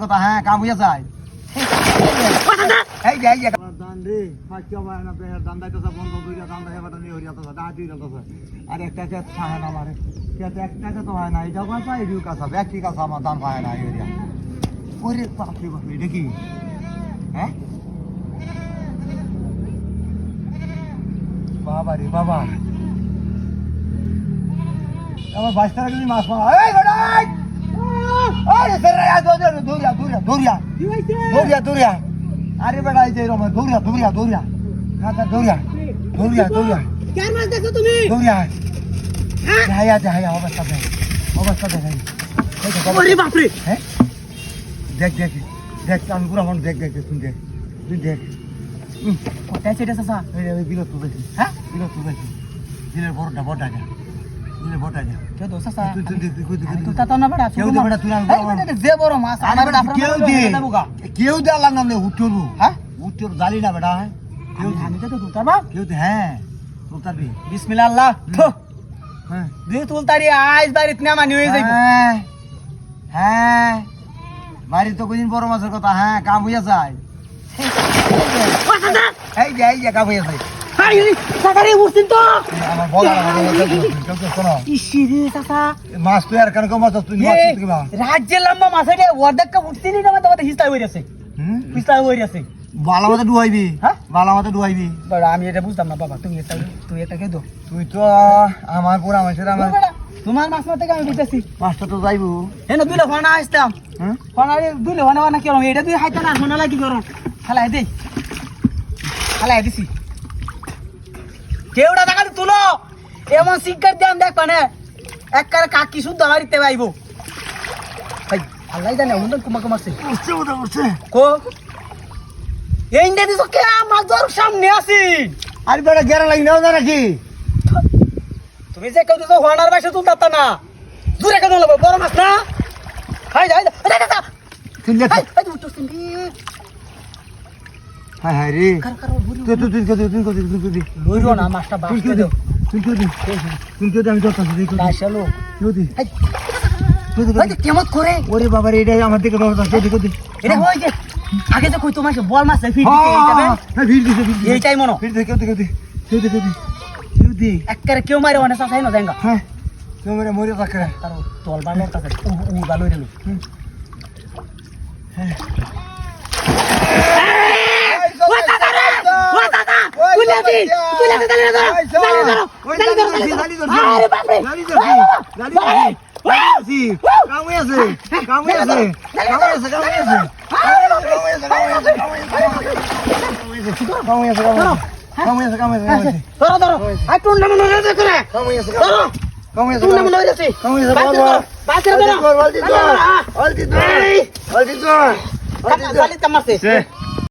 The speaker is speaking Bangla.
কথা হ্যাঁ কাম হইয়া যায় এই যে দান রে ফাঁকি হবে না বের দান দাইতেছে বন্ধ দুইটা দান দাই বাটা নিয়ে হইয়া তো দাঁত দিয়ে গেলতেছে আর একটা কে ছায় না মারে কে একটা কে তো হয় না এটাও কথা এদিও কাছা ব্যক্তি কাছা আমার দান পায় না এরিয়া ওরে বাপ রে বাপ এটা কি হ্যাঁ বাবা রে বাবা আমার 22 টাকা যদি মাছ পাওয়া এই গড়াই আরে সেরা দৌড়িয়া আরে বেটা এই যে এরকম দৌড়িয়া কাকা দৌড়িয়া কার মাছ দেখছো তুমি? দৌড়িয়া হায়া অবস্থা দেখ ওরে বাপ রে হ্যাঁ দেখ আমি পুরো মন দেখ তুই দেখ কোথায় সেটা চাচা? এই বিলত তুলেছি হ্যাঁ বিলত তুলেছি দিলের বড়টা যা কে দোষ চাচা? তুই তুই তা তো না বেটা কেউ দে বেটা তুই না যে বড় মাছ আমার বেটা কেউ দে আল্লাহর নাম নে উঠলো হ্যাঁ উঠলো জালি না বেটা আমি তো তুলতারবা কেউ দে হ্যাঁ তুলতারবি বিসমিল্লাহ আল্লাহ থো হ্যাঁ দুই তুলতারি আইস বাড়িতে না মানি হয়ে যাইব হ্যাঁ বাড়ি তো কোনদিন বড় মাছের কথা হ্যাঁ কাম হইয়া যায় এই যে কাম হইয়া যায় সাকারে উঠছিন তো আমার বলা শোনো ইসিরে চাচা মাছ তুই আর কেন মাছ তুই মাছ তুই কিবা রাজ্যের লম্বা মাছ এটা অর্ধেক কা উঠছিনি না তোমাদের হিস্তায় হয়ে গেছে হিস্তায় হয়ে গেছে বালা মাথা ডুবাইবি হ্যাঁ বালা মাথা ডুবাইবি বাবা আমি এটা বুঝতাম না বাবা তুমি এটা কে দো তুই তো আমার পুরা মাছের আমার তোমার মাছ মারতে আমি বুঝতেছি মাছটা তো যাইবো হেন দুইলে ফানা আসতাম হ্যাঁ ফানারে দুইলে ফানা কি করম এটা তুই হাইতা না ফানা লাগি করম খালাই দেই খালাই দিছি কেউডা টাকা তুলো এমন সিগার দেন দেখ মানে একবারে কাকি শুদ্ধ বাড়িতে পাইবো ভাই আল্লাহ জানে ওদের কুমা কুমাছে উঠছে কো এই দিদি তো কে আমার দর সামনে আছি আর বেটা গেরা লাগি নাও না নাকি তুমি যে কেউ তো হোয়ানার বাইসে তুলতা না দূরে কেন লব বড় মাছ না হাই যাই দাদা তুই হাই হাই উঠছ তুমি হাই হাই রে কার কার ভুরি তুই লইরো না মাছটা বাস করে দাও তুই আমি তো বাসালো তুই হাই হাই কেমন করে ওরে বাবা রে এটা আমার দিকে বাবা দেখো এটা হয় যে আগে তো কই তোমার বল মাছ ফিট দিতে এইটাবে হ্যাঁ ভিড় দিছে এইটাই মনো ভিড় দেখো একবারে কেউ মারে অনেক চাই না জাঙ্গা হ্যাঁ তোমরা মরে থাকরা তার তল বানোর কাছে উ গালো রেলো হ্যাঁ ধরো